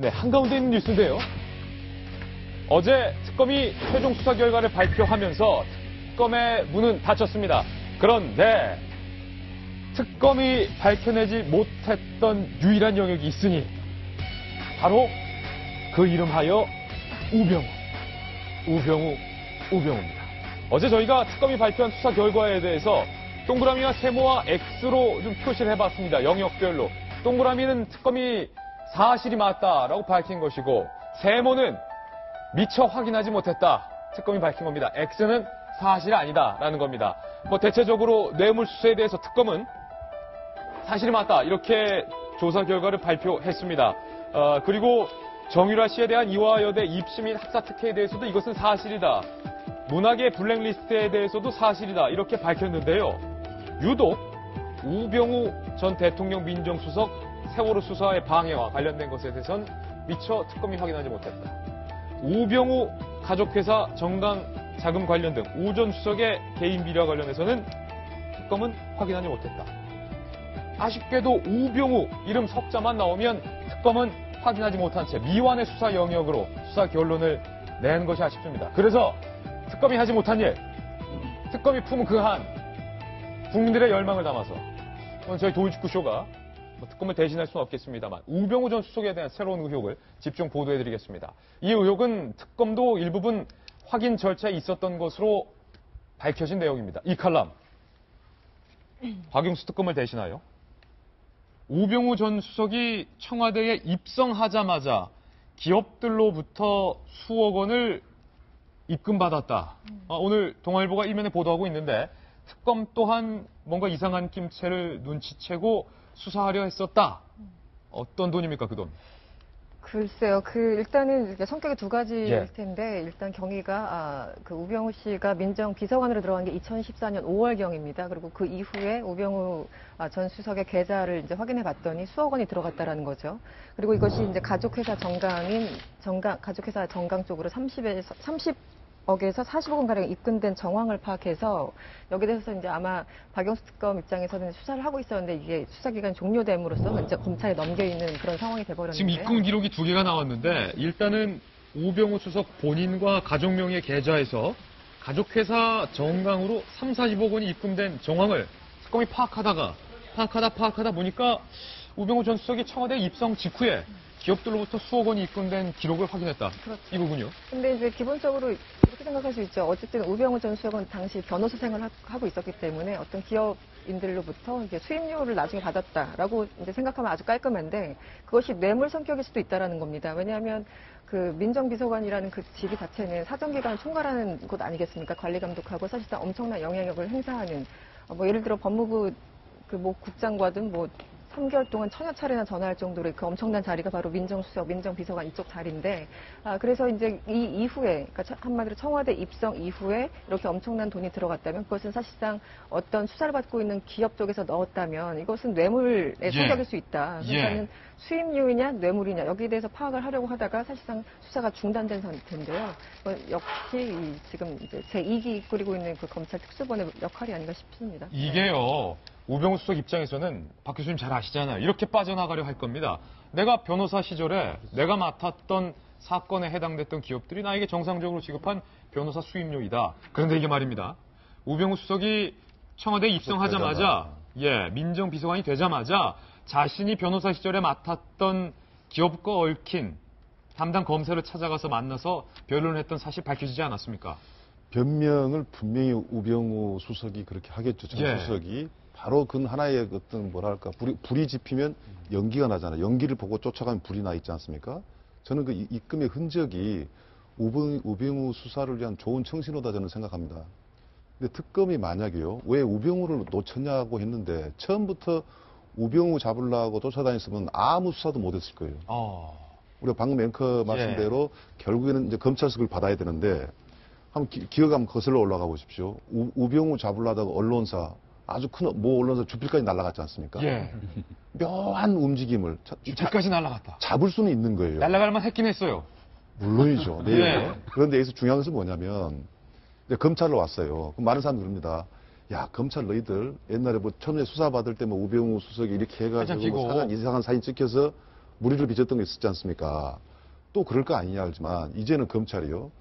네, 한가운데 있는 뉴스인데요. 어제 특검이 최종 수사 결과를 발표하면서 특검의 문은 닫혔습니다. 그런데 특검이 밝혀내지 못했던 유일한 영역이 있으니 바로 그 이름하여 우병우입니다. 어제 저희가 특검이 발표한 수사 결과에 대해서 동그라미와 세모와 X로 좀 표시를 해봤습니다. 영역별로. 동그라미는 특검이 사실이 맞다라고 밝힌 것이고 세모는 미처 확인하지 못했다. 특검이 밝힌 겁니다. X는 사실이 아니다라는 겁니다. 대체적으로 뇌물수수에 대해서 특검은 사실이 맞다. 이렇게 조사 결과를 발표했습니다. 그리고 정유라 씨에 대한 이화여대 입시 및 학사 특혜에 대해서도 이것은 사실이다. 문학의 블랙리스트에 대해서도 사실이다. 이렇게 밝혔는데요. 유독 우병우 전 대통령 민정수석 세월호 수사의 방해와 관련된 것에 대해서는 미처 특검이 확인하지 못했다. 우병우 가족회사 정강 자금 관련 등 우 전 수석의 개인 비리와 관련해서는 특검은 확인하지 못했다. 아쉽게도 우병우 이름 석자만 나오면 특검은 확인하지 못한 채 미완의 수사 영역으로 수사 결론을 낸 것이 아쉽습니다. 그래서 특검이 하지 못한 일, 특검이 품은 그 한, 국민들의 열망을 담아서 오늘 저희 도이축구쇼가 특검을 대신할 수는 없겠습니다만 우병우 전 수석에 대한 새로운 의혹을 집중 보도해드리겠습니다. 이 의혹은 특검도 일부분 확인 절차에 있었던 것으로 밝혀진 내용입니다. 이 칼럼, 박용수 특검을 대신하여 우병우 전 수석이 청와대에 입성하자마자 기업들로부터 수억 원을 입금받았다. 오늘 동아일보가 일면에 보도하고 있는데 특검 또한 뭔가 이상한 김체를 눈치채고 수사하려 했었다. 어떤 돈입니까, 그 돈? 글쎄요. 일단은 성격이 두 가지일 예. 텐데, 일단 경위가, 우병우 씨가 민정비서관으로 들어간 게 2014년 5월경입니다. 그리고 그 이후에 우병우 전 수석의 계좌를 이제 확인해 봤더니 수억 원이 들어갔다라는 거죠. 그리고 이것이 이제 가족회사 가족회사 정강 쪽으로 30억에서 40억 원가량 입금된 정황을 파악해서 여기에 대해서 이제 아마 박영수 특검 입장에서는 수사를 하고 있었는데 이게 수사기간 종료됨으로써 이제 검찰에 넘겨있는 그런 상황이 돼버렸는데 지금 입금 기록이 두 개가 나왔는데 일단은 우병우 수석 본인과 가족 명의의 계좌에서 가족회사 정강으로 3, 40억 원이 입금된 정황을 특검이 파악하다 보니까 우병우 전 수석이 청와대 입성 직후에 기업들로부터 수억 원이 입금된 기록을 확인했다. 그렇죠. 이거군요. 근데 이제 기본적으로 이렇게 생각할 수 있죠. 어쨌든 우병우 전 수석은 당시 변호사 생활을 하고 있었기 때문에 어떤 기업인들로부터 이제 수임료를 나중에 받았다라고 이제 생각하면 아주 깔끔한데 그것이 뇌물 성격일 수도 있다라는 겁니다. 왜냐하면 그 민정비서관이라는 그 직위 자체는 사정기관을 총괄하는 곳 아니겠습니까? 관리 감독하고 사실상 엄청난 영향력을 행사하는 예를 들어 법무부 국장과든 3개월 동안 1000여 차례나 전화할 정도로 그 엄청난 자리가 바로 민정수석, 민정비서관 이쪽 자리인데, 그래서 이제 이 이후에, 그러니까 한마디로 청와대 입성 이후에 이렇게 엄청난 돈이 들어갔다면 그것은 사실상 어떤 수사를 받고 있는 기업 쪽에서 넣었다면 이것은 뇌물의 성격일 수 있다. 그러니까는 수임료이냐 뇌물이냐 여기에 대해서 파악을 하려고 하다가 사실상 수사가 중단된 상태인데요. 역시 지금 이제 제2기 꾸리고 있는 그 검찰 특수본의 역할이 아닌가 싶습니다. 이게요. 우병우 수석 입장에서는 박 교수님 잘 아시잖아요. 이렇게 빠져나가려 할 겁니다. 내가 변호사 시절에 내가 맡았던 사건에 해당됐던 기업들이 나에게 정상적으로 지급한 변호사 수임료이다. 그런데 이게 말입니다. 우병우 수석이 청와대에 입성하자마자 민정비서관이 되자마자 자신이 변호사 시절에 맡았던 기업과 얽힌 담당 검사를 찾아가서 만나서 변론을 했던 사실 밝혀지지 않았습니까? 변명을 분명히 우병우 수석이 그렇게 하겠죠. 전 수석이. 바로 그 하나의 어떤 불이 지피면 연기가 나잖아요. 연기를 보고 쫓아가면 불이 나 있지 않습니까? 저는 그 입금의 흔적이 우병우 수사를 위한 좋은 청신호다 저는 생각합니다. 근데 특검이 만약에요. 왜 우병우를 놓쳤냐고 했는데 처음부터 우병우 잡으려고 쫓아다녔으면 아무 수사도 못했을 거예요. 우리가 방금 앵커 말씀대로 결국에는 이제 검찰 수사를 받아야 되는데 한번 기억 한번 거슬러 올라가 보십시오. 우병우 잡으려다가 언론사 아주 큰 언론사 주필까지 날아갔지 않습니까? 묘한 움직임을 주필까지 날아갔다. 잡을 수는 있는 거예요. 날아갈만 했긴 했어요. 물론이죠. 네. 그런데 여기서 중요한 것은 뭐냐면 이제 검찰로 왔어요. 그럼 많은 사람들이 그럽니다. 야, 검찰 너희들 옛날에 처음에 수사 받을 때 우병우 수석이 이렇게 해가지고 이상한 사진 찍혀서 무리를 빚었던 게 있었지 않습니까? 또 그럴 거 아니냐 하지만 이제는 검찰이요.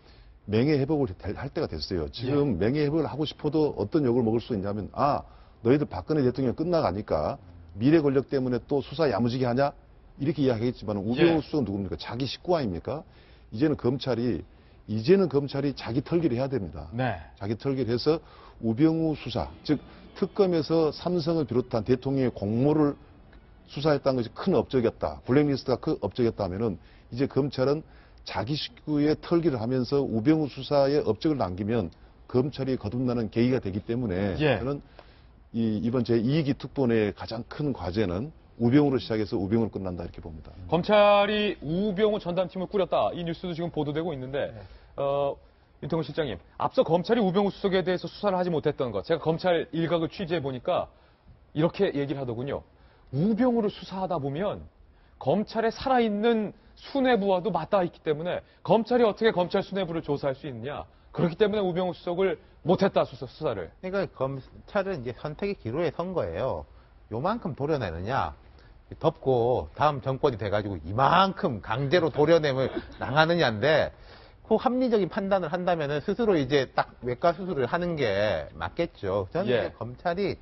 명예회복을 할 때가 됐어요. 지금 명예회복을 하고 싶어도 어떤 욕을 먹을 수 있냐면 너희들 박근혜 대통령 끝나가니까 미래 권력 때문에 또 수사 야무지게 하냐? 이렇게 이야기하겠지만 우병우 수석은 누굽니까? 자기 식구 아닙니까? 이제는 검찰이 자기 털기를 해야 됩니다. 네. 자기 털기를 해서 우병우 수사, 즉 특검에서 삼성을 비롯한 대통령의 공모를 수사했다는 것이 큰 업적이었다. 블랙리스트가 큰 업적이었다 하면은 이제 검찰은 자기 식구의 털기를 하면서 우병우 수사에 업적을 남기면 검찰이 거듭나는 계기가 되기 때문에 저는 이번 제2기 특보의 가장 큰 과제는 우병우로 시작해서 우병우로 끝난다 이렇게 봅니다. 검찰이 우병우 전담팀을 꾸렸다. 이 뉴스도 지금 보도되고 있는데 윤태곤 실장님, 앞서 검찰이 우병우 수석에 대해서 수사를 하지 못했던 것, 제가 검찰 일각을 취재해 보니까 이렇게 얘기를 하더군요. 우병우를 수사하다 보면 검찰의 살아있는 수뇌부와도 맞닿아 있기 때문에 검찰이 어떻게 검찰 수뇌부를 조사할 수 있느냐. 그렇기 때문에 우병우 수석을 못했다, 수사를. 그러니까 검찰은 이제 선택의 기로에 선 거예요. 요만큼 도려내느냐, 덮고 다음 정권이 돼가지고 이만큼 강제로 도려내을 당하느냐인데, 그 합리적인 판단을 한다면은 스스로 이제 딱 외과 수술을 하는 게 맞겠죠. 저는 이제 검찰이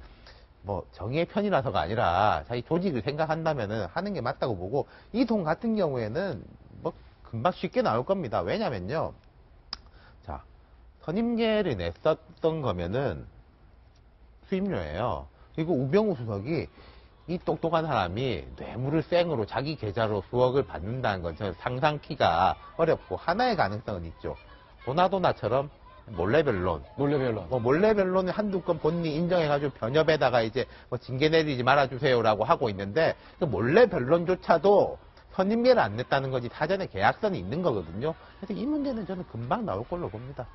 뭐 정의의 편이라서가 아니라 자기 조직을 생각한다면은 하는 게 맞다고 보고, 이 돈 같은 경우에는 뭐 금방 쉽게 나올 겁니다. 왜냐면요. 자, 선임계를 냈었던 거면은 수임료예요. 그리고 우병우 수석이 이 똑똑한 사람이 뇌물을 생으로 자기 계좌로 수억을 받는다는 건 저는 상상키가 어렵고, 하나의 가능성은 있죠. 도나도나처럼 몰래변론. 뭐 몰래변론을 한두 건 본인이 인정해가지고 변협에다가 이제 뭐 징계 내리지 말아주세요라고 하고 있는데, 그 몰래변론조차도 선임계를 안 냈다는 거지 사전에 계약서는 있는 거거든요. 그래서 이 문제는 저는 금방 나올 걸로 봅니다.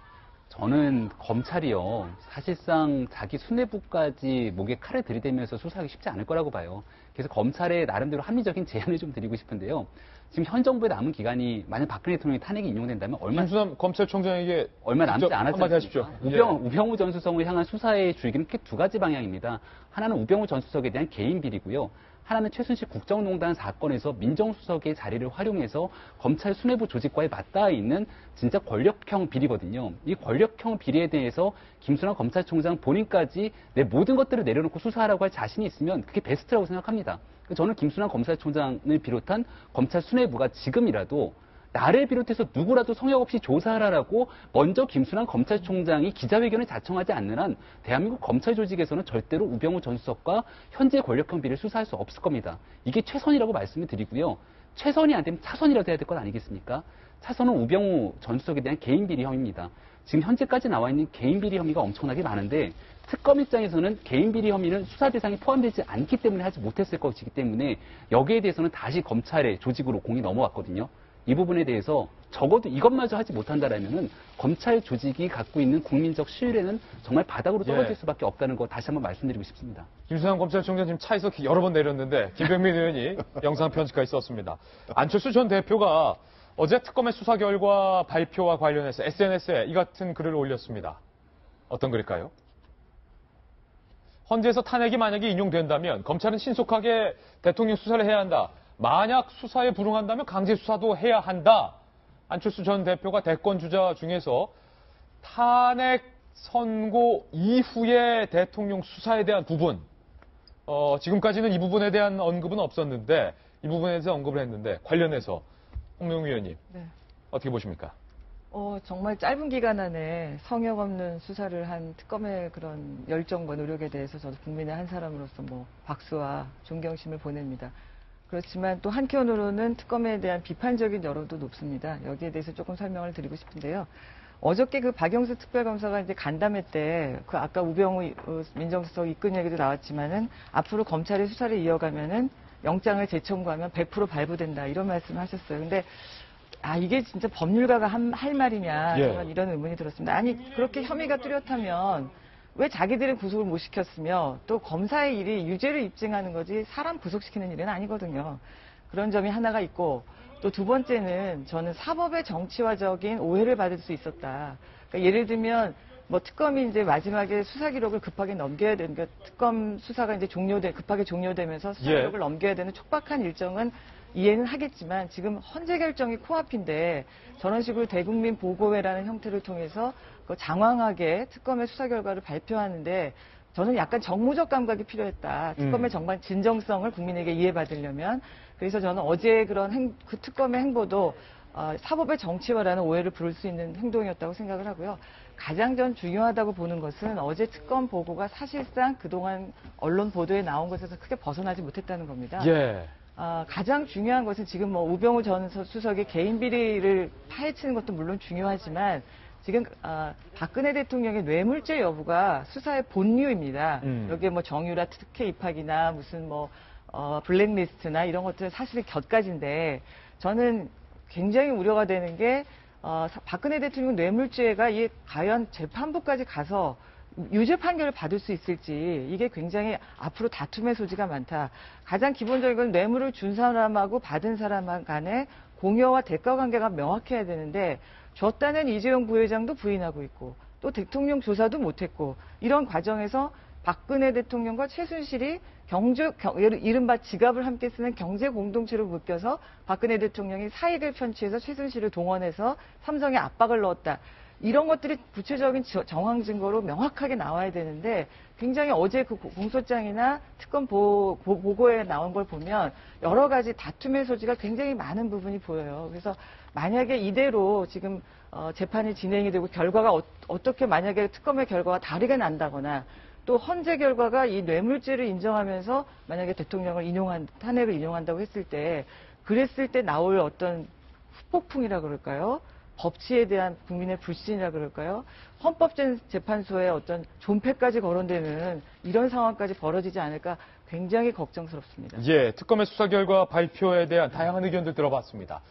저는 검찰이요, 사실상 자기 수뇌부까지 목에 칼을 들이대면서 수사하기 쉽지 않을 거라고 봐요. 그래서 검찰의 나름대로 합리적인 제안을 좀 드리고 싶은데요. 지금 현 정부의 남은 기간이 만약 박근혜 대통령이 탄핵이 인용된다면 김수남 검찰총장에게 얼마 남지 않았지 하십시오. 않습니까? 우병우 전 수석을 향한 수사의 줄기는 크게 두 가지 방향입니다. 하나는 우병우 전 수석에 대한 개인 비리고요. 하나는 최순실 국정농단 사건에서 민정수석의 자리를 활용해서 검찰 수뇌부 조직과의 맞닿아 있는 진짜 권력형 비리거든요. 이 권력형 비리에 대해서 김수남 검찰총장 본인까지 내 모든 것들을 내려놓고 수사하라고 할 자신이 있으면 그게 베스트라고 생각합니다. 저는 김수남 검찰총장을 비롯한 검찰 수뇌부가 지금이라도 나를 비롯해서 누구라도 성역 없이 조사하라라고 먼저 김수남 검찰총장이 기자회견을 자청하지 않는 한 대한민국 검찰 조직에서는 절대로 우병우 전 수석과 현재 권력형 비리를 수사할 수 없을 겁니다. 이게 최선이라고 말씀을 드리고요. 최선이 안 되면 차선이라도 해야 될 것 아니겠습니까? 차선은 우병우 전 수석에 대한 개인 비리 혐의입니다. 지금 현재까지 나와 있는 개인 비리 혐의가 엄청나게 많은데, 특검 입장에서는 개인 비리 혐의는 수사 대상에 포함되지 않기 때문에 하지 못했을 것이기 때문에 여기에 대해서는 다시 검찰의 조직으로 공이 넘어왔거든요. 이 부분에 대해서 적어도 이것마저 하지 못한다라면은 검찰 조직이 갖고 있는 국민적 신뢰는 정말 바닥으로 떨어질 수밖에 없다는 거 다시 한번 말씀드리고 싶습니다. 김수남 검찰총장 지금 차에서 여러 번 내렸는데 김병민 의원이 영상 편집까지 썼습니다. 안철수 전 대표가 어제 특검의 수사 결과 발표와 관련해서 SNS에 이 같은 글을 올렸습니다. 어떤 글일까요? 헌재에서 탄핵이 만약에 인용된다면 검찰은 신속하게 대통령 수사를 해야 한다. 만약 수사에 불응한다면 강제 수사도 해야 한다. 안철수 전 대표가 대권 주자 중에서 탄핵 선고 이후의 대통령 수사에 대한 부분, 지금까지는 이 부분에 대한 언급은 없었는데 이 부분에 대해서 언급을 했는데 관련해서 홍명우 의원님 어떻게 보십니까? 정말 짧은 기간 안에 성역 없는 수사를 한 특검의 그런 열정과 노력에 대해서 저도 국민의 한 사람으로서 뭐 박수와 존경심을 보냅니다. 그렇지만 또 한편으로는 특검에 대한 비판적인 여론도 높습니다. 여기에 대해서 조금 설명을 드리고 싶은데요. 어저께 그 박영수 특별검사가 이제 간담회 때 그 아까 우병우 민정수석 이끈 얘기도 나왔지만은 앞으로 검찰이 수사를 이어가면은 영장을 재청구하면 100% 발부된다 이런 말씀을 하셨어요. 근데 이게 진짜 법률가가 할 말이냐 이런 의문이 들었습니다. 아니 그렇게 혐의가 뚜렷하면 왜 자기들은 구속을 못 시켰으며 또 검사의 일이 유죄를 입증하는 거지 사람 구속시키는 일은 아니거든요. 그런 점이 하나가 있고 또 두 번째는 저는 사법의 정치화적인 오해를 받을 수 있었다. 그러니까 예를 들면 뭐 특검이 이제 마지막에 수사 기록을 급하게 넘겨야 되는 게 특검 수사가 이제 급하게 종료되면서 수사 기록을 넘겨야 되는 촉박한 일정은 이해는 하겠지만 지금 헌재 결정이 코앞인데 저런 식으로 대국민 보고회라는 형태를 통해서 그 장황하게 특검의 수사 결과를 발표하는데 저는 약간 정무적 감각이 필요했다. 특검의 정말 진정성을 국민에게 이해받으려면. 그래서 저는 어제 그런 그 특검의 행보도 사법의 정치화라는 오해를 부를 수 있는 행동이었다고 생각을 하고요. 가장 전 중요하다고 보는 것은 어제 특검 보고가 사실상 그동안 언론 보도에 나온 것에서 크게 벗어나지 못했다는 겁니다. 예. 가장 중요한 것은 지금 뭐 우병우 전 수석의 개인 비리를 파헤치는 것도 물론 중요하지만 지금 박근혜 대통령의 뇌물죄 여부가 수사의 본류입니다. 여기에 뭐 정유라 특혜 입학이나 무슨 뭐 블랙리스트나 이런 것들은 사실은 곁가지인데 저는 굉장히 우려가 되는 게 박근혜 대통령 뇌물죄가 이게 과연 재판부까지 가서 유죄 판결을 받을 수 있을지 이게 굉장히 앞으로 다툼의 소지가 많다. 가장 기본적인 건 뇌물을 준 사람하고 받은 사람 간의 공여와 대가 관계가 명확해야 되는데 줬다는 이재용 부회장도 부인하고 있고 또 대통령 조사도 못했고 이런 과정에서 박근혜 대통령과 최순실이 이른바 지갑을 함께 쓰는 경제 공동체로 묶여서 박근혜 대통령이 사익을 편취해서 최순실을 동원해서 삼성에 압박을 넣었다. 이런 것들이 구체적인 정황 증거로 명확하게 나와야 되는데 굉장히 어제 그 공소장이나 특검 보고에 나온 걸 보면 여러 가지 다툼의 소지가 굉장히 많은 부분이 보여요. 그래서 만약에 이대로 지금 재판이 진행이 되고 결과가 어떻게 만약에 특검의 결과가 다르게 난다거나 또 헌재 결과가 이 뇌물죄를 인정하면서 만약에 대통령을 탄핵을 인용한다고 했을 때 그랬을 때 나올 어떤 후폭풍이라 그럴까요? 법치에 대한 국민의 불신이라 그럴까요? 헌법재판소의 어떤 존폐까지 거론되는 이런 상황까지 벌어지지 않을까 굉장히 걱정스럽습니다. 예, 특검의 수사 결과 발표에 대한 다양한 의견들 들어봤습니다.